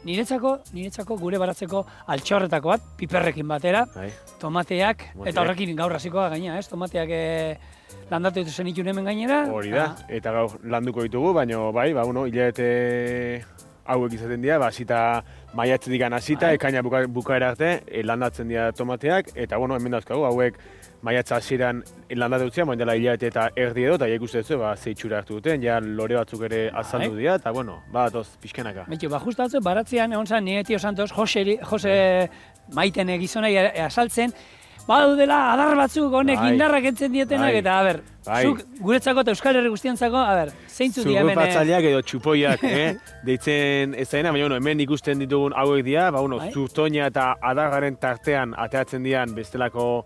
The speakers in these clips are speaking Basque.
niretzako gure baratzeko altxorretako bat, piperrekin batera, tomateak, eta horrekin gaur hasikoa gaina, ez? Tomateak landatu dituzen itun hemen gainera. Hori da, eta gaur landuko ditugu, baina bai, hilabete hauek izaten dira, hasita maiatzetik hasita, ekaina bukaera arte, landatzen dira tomateak, eta hemen dauzkagu, hauek maiatza hasieran landatu dutzean, baina dela hilabete eta erdi edo, eta ja ikusten duzu, ze itxura hartu duten, ja lore batzuk ere azaldu dira, eta badatoz pixkanaka. Betxo, justu batzu, baratzean, egon zan, nire tio Santos, Jose Maiten gizonai azaltzen, badaudela adar batzuk honek indarrak entzen dietenak, eta, zuk guretzako eta Euskal Herri guztientzako, zeintzuk dira hemen... Zurrupatzaileak edo txupoiak, deitzen ez daena, baina hemen ikusten ditugun hauek dira, zurtoina eta adargaren tartean ateatzen dian bestelako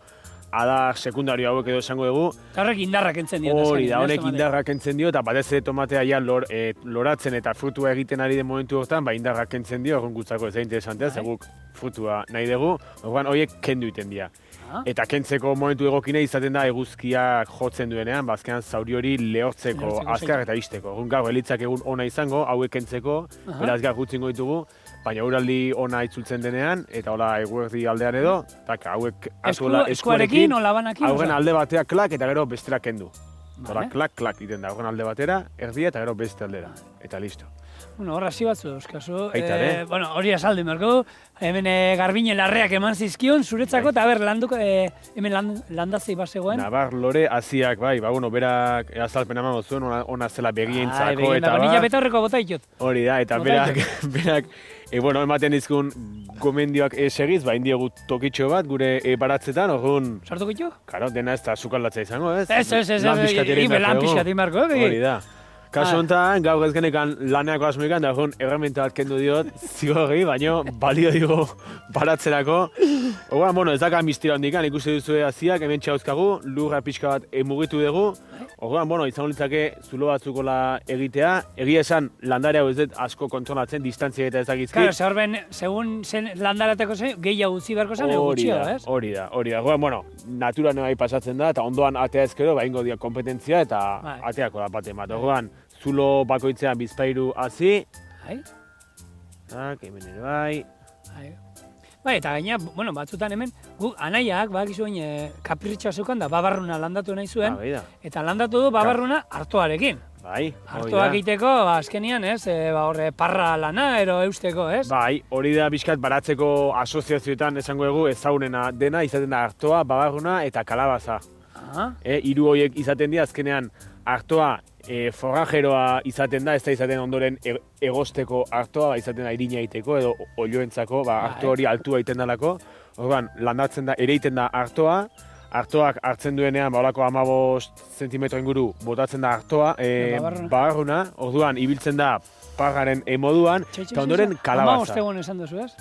adar sekundario hauek edo esango dugu. Eta horrek indarrak entzen dio. Hori da, honek indarrak entzen dio, eta batez ere tomatea ja loratzen eta frutua egiten ari den momentu hortan, indarrak entzen dio, horren gutzako ez da interesantea, zeguk frutua nahi dugu, horren horiek kendu iten dira. Eta kentzeko momentu egokine izaten da eguzkiak jotzen duenean, azkenan zauri hori lehortzeko, azkar eta isteko. Horren gaur, elitzak egun ona izango, hauek kentzeko, beraz gaur gutzingo ditugu, baina uraldi ona itzultzen denean, eta hola eguerdi aldean edo, hauek eskuarekin, olabanakin, haugen alde batea klak eta gero bestera kendu. Hola, klak iten da, haugen alde batera, erdia eta gero beste aldera. Eta listo. Hor hasi batzu euskazu. Hori asaldu merko, hemen Garbine larreak eman zizkion, zuretzako, eta hemen landazei bazegoen. Nabar lore haziak, berak azalpen eman zuen, ona zela begientzako, eta Garbine beta horreko bota ditut. Hori da, eta berak, ematen dizkun gomendioak segiz, indiogu tokitxo bat, gure baratzetan, orduan... Sartuko ditu? Karo, dena ez da sukaldatza izango, ez? Lan pixkatik marko, hori da. Kasu honetan, gaur ez genekan laneako asmoikan, da erramienta bat kendu diot, zigorri, baina balio digo baratzerako. Orduan, ez daka mistira hondikan, ikusi duzu haziak, hemen txauzkagu, lurra pixka bat mugitu dugu. Orduan, izango litzake zulo batzukola egitea. Egia esan, landare hau ez dut asko kontrolatzen, distantzia eta ezagizki. Claro, zegoen, segun zen landarateko zen, gehiago utzi beharko zen, gutxio, ez? Hori da. Orduan, natura nahi pasatzen da, eta ondoan atea ezkero, ingo dia kompetentzia, eta ateako da baten bat. Orduan, zulo bakoitzean bizpairu hazi. Hemen ere bai. Eta gaina, batzutan hemen, guk anaiak, bakizuen kapritxoa zeukan da, babarruna landatu nahi zuen, eta landatu du babarruna hartoarekin. Hartoak egiteko, azkenian, horre parra lana, ero eusteko, ez? Hori da bizkat baratzeko asoziazioetan esango dugu ezagunena dena, izaten da hartoa, babarruna eta kalabaza. Hiru horiek izaten dira, azkenean hartoa forrajeroa izaten da, ez da izaten ondoren egosteko hartoa, izaten da irina egiteko edo olioentzako, harto hori altua egiten dalako. Orduan, landatzen da, ere egiten da hartoa, hartoak hartzen duenean, holako 15 zentimetro inguru botatzen da hartoa, babarruna, orduan, ibiltzen da parraren moduan, eta ondoren kalabaza. 15 egon esan duzu, ez?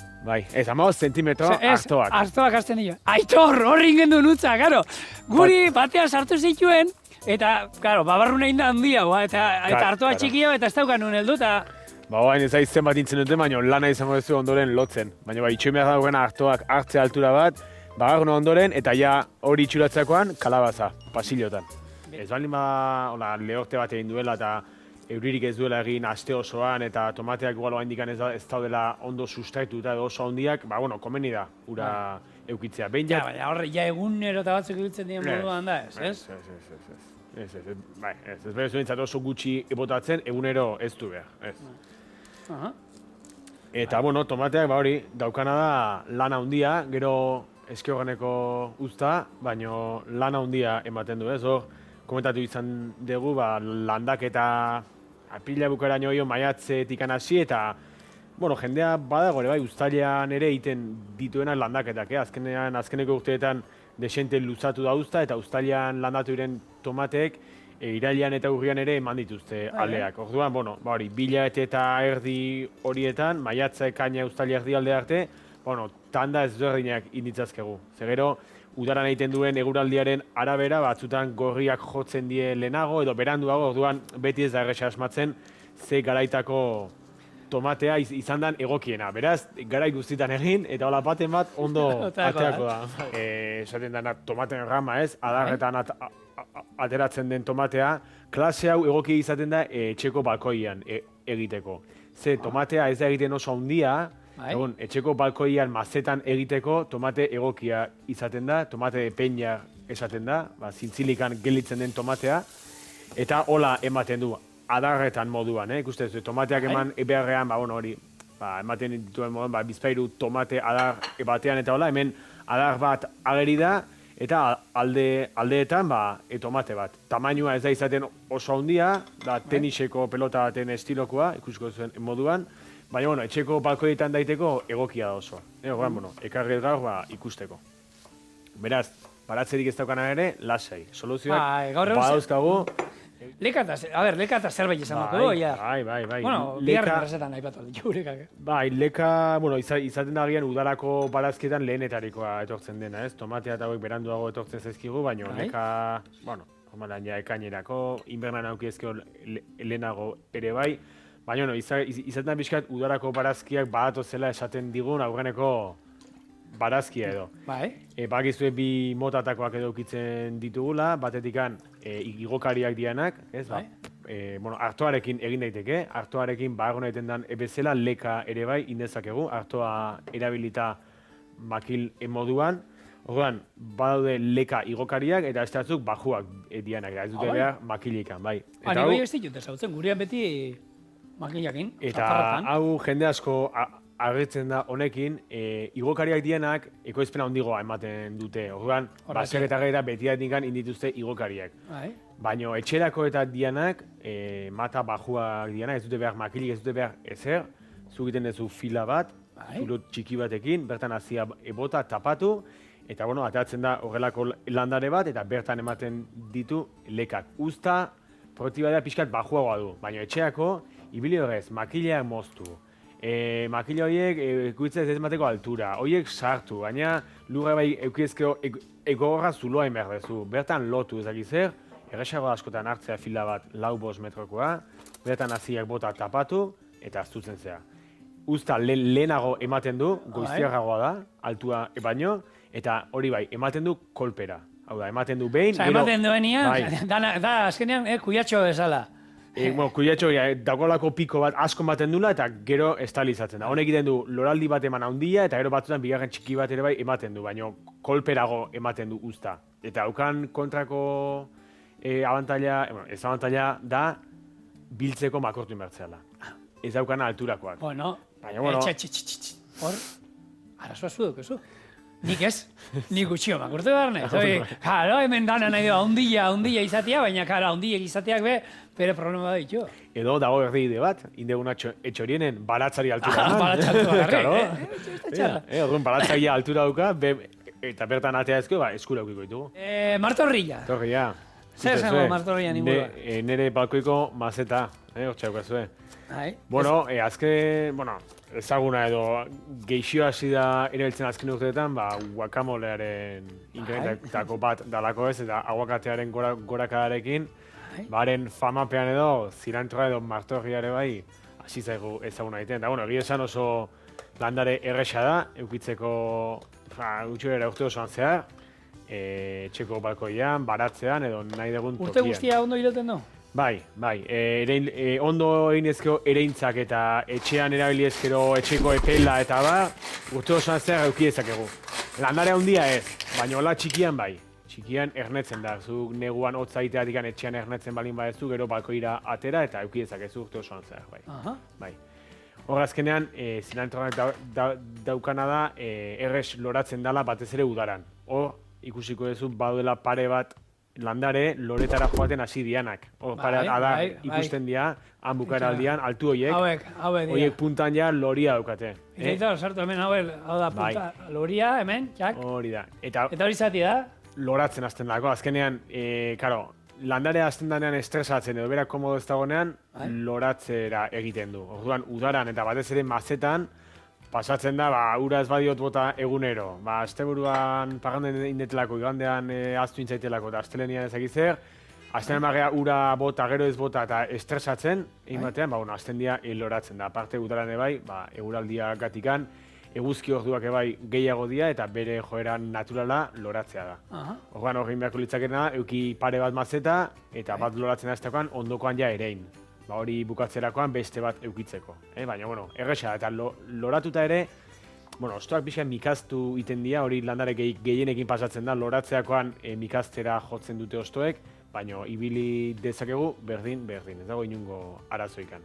Ez 15 zentimetro hartoak. Hartoak hartzen dira. Aitor, horri ingen du nutza, karo. Guri batean sartu zituen, eta, karo, babarruna inda handia, eta hartoa txikia, eta ez daukan nuen heldu, eta... Ez da izen bat intzen duten, baina lana izango duzu ondoren lotzen. Baina itxoin behar dagoena hartoak hartzea altura bat, babarruna ondoren, eta ja hori itxuratzeakoan kalabaza, pasillotan. Ez baldin lehorte bat egin duela, eta euririk ez duela egin aste osoan, eta tomateak igual oraindik ez daudela ondo sustraituta edo oso handiak, komeni da, ura eukitzea. Baina horre, egunero eta batzuk ibiltzen diren moduan da, ez? Ez behar zuentzat oso gutxi botatzen, egunero ez du behar, ez. Eta, tomateak, hori, daukana da lana handia, gero eskiorganeko uzta, baino lana handia ematen du, ez. Komentatu izan dugu, landak eta apila bukaraino maiatzetik hasi, eta jendea badago ere, uztailean ere egiten dituenak landaketak, azkeneko urteetan desente luzatu da uzta, eta uztailean landatu diren tomateek irailean eta urrian ere eman dituzte aldeak. Orduan, hori, bilabete eta erdi horietan, maiatza ekaina uztaile erdi alde arte, tanda ezberdinak inditzazkegu. Zegero, udaran egiten duen eguraldiaren arabera, batzutan gorriak jotzen die lehenago edo beranduago, orduan beti ez da erresa asmatzen ze garaitako tomatea izan dan egokiena. Beraz, garai guztitan egin, eta hola baten bat ondo ateako da. Esaten dena tomaten rama ez, adarretan ateratzen den tomatea, klase hau egoki izaten da etxeko balkoian egiteko. ze tomatea ez da egiten oso handia, etxeko balkoian mazetan egiteko tomate egokia izaten da, tomate peña esaten da, zintzilikan gelitzen den tomatea, eta hola ematen du, adarretan moduan, ikusten zu, tomateak eman beharrean, hori, ematen dituen moduan, bizpairu tomate adar batean eta hola, hemen adar bat ageri da, eta aldeetan tomate bat. Tamainua ez da izaten oso handia, da teniseko pelota baten estilokoa, ikusko zuen moduan, baina etxeko balkoietan daiteko egokia da oso. Ekarri gaur ikusteko. Beraz, baratzerik ez daukana ere, lasai. Soluzioak badauzkagu. Leka zerbait esan dut, ja. Bai. Bueno, bigarren errezetan aipatu ditu lekak. Bai, leka, izaten da agian udarako barazkietan lehenetarikoa etortzen dena, ez? Tomatea eta hauek beranduago etortzen zaizkigu, baina leka, normalan ja ekainerako, inbernan aukiezkeo lehenago ere bai, baina izaten da pixkat udarako barazkiak badatozela esaten digun aurreneko barazkia edo. Bakizue bi motatakoak edo ukitzen ditugula, batetikan igokariak dianak, ez? Artoarekin egin daiteke, artoarekin egon egiten den bezala leka ere bai indezakegu, artoa erabilita makil moduan. Orduan, badaude leka igokariak eta estatzuk bajuak dianak, ez dute behar makilikan, bai. Ni bai ez ditut ezautzen, gurean beti makilakin, zaparratan. Eta hau jende asko agertzen da honekin, igokariak dianak ekoizpena handigoa ematen dute. Orduan, baseak eta gaira betiatik indituzte igokariak. Baina etxerako eta dianak, mata bajuak dianak, ez dute behar makilik, ez dute behar ezer, zu egiten duzu fila bat, zulo txiki batekin, bertan hazia ebota tapatu, eta atatzen da horrelako landare bat, eta bertan ematen ditu lekak. Uzta, proaktibadea pixkat bajuagoa du, baina etxeako, ibili horrez, makileak moztu. Makila horiek ikuitzez ez mateko altura, horiek sartu, baina lurra bai eukiezkeo egorra zuloa behar dezu. Bertan lotu ezakizer, erresago askotan hartzea fila bat 4-5 metrokoa, bertan haziak bota tapatu eta aztutzen zea. Uzta lehenago ematen du, goiztiarragoa da, altua baino, eta hori bai, ematen du kolpera. Hau da, ematen du behin, gero... Ematen duenian, da azkenean kuiatxo bezala. Kuiatxo, dagoelako piko bat asko ematen dula eta gero estalizatzen da. Honek egiten du loraldi bat eman handia eta gero batzutan bigarren txiki bat ere bai ematen du, baina kolperago ematen du uzta. Eta haukan kontrako ez abantaila da biltzeko makortu inbertzeala. Ez daukana alturakoak. Bueno, hor, arazoa zu dukezu. Nik ez, nik gutxio makurtu behar nahi. Karo, hemen dana nahi doa, handia izatea, baina kara, handiek izateak bere problema da ditu. Edo dago erdide bat, indeguna etxorienen baratzari altura. Baratzari altura. Baratzari altura duka, eta bertan atea ezko, eskura eukiko ditugu. Martorrilla. Torrilla. Zer zango martorrilla ningura? Nere balkoiko mazeta, hortxauka zuen. Azken, ezaguna edo geixio hasi da erabiltzen azken urteetan, guacamolearen inkrementako bat dalako ez, eta aguakatearen gorakadarekin, haren famapean edo, zirantroa edo martorriare bai, hasi zaigu ezaguna egiten. Eta, egia esan oso landare erresa da, eukitzeko gutxuera urte osoan zehar, txeko balkoian, baratzean edo nahi dugun tokian. Urte guztia ondo hiloten du? Bai. Ondo egin ezkero ereintzak eta etxean erabili ezkero etxeko epela eta urte osoan zehar euki ezakegu. Landare handia ez, baina hola txikian bai. Txikian ernetzen da, zu neguan hotza egiteatik etxean ernetzen balin badezu, gero balkoira atera eta euki ezakezu urte osoan zehar bai. Hor azkenean, zilantroak daukana da, errez loratzen dela batez ere udaran. Hor ikusiko duzu baduela pare bat landare loretara joaten hasi dianak. Adar ikusten dira, han bukaera aldian, altu horiek. Horiek puntan ja loria daukate. Eta sartu hemen, hau da punta loria hemen, txak. Hori da. Eta hori zati da? Loratzen hasten dago. Azkenean, landare hasten danean estresatzen edo berak komodo ez dagoenean, loratzera egiten du. Orduan, udaran eta batez ere mazetan, pasatzen da, ura ez badiot bota egunero. Asteburuan paganden indetelako, igandean aztu intzaitelako eta astelenian ezakizer. Azten emagea ura bota, gero ez bota eta estresatzen, egin batean, azten dira loratzen da. Aparte udaran ebai, eguraldia gatikan, eguzki orduak ebai gehiago dira eta bere joeran naturala loratzea da. Orduan horrein beharko litzakena, euki pare bat mazeta eta bat loratzen aztekoan ondokoan ja erein. ba hori bukatzerakoan beste bat eukitzeko. Baina, bueno, erresa, eta loratuta ere, bueno, ostoak pixka mikaztu iten dira, hori landare gehienekin pasatzen da, loratzeakoan mikaztera jotzen dute ostoek, baina ibili dezakegu berdin, ez dago inungo arazoikan.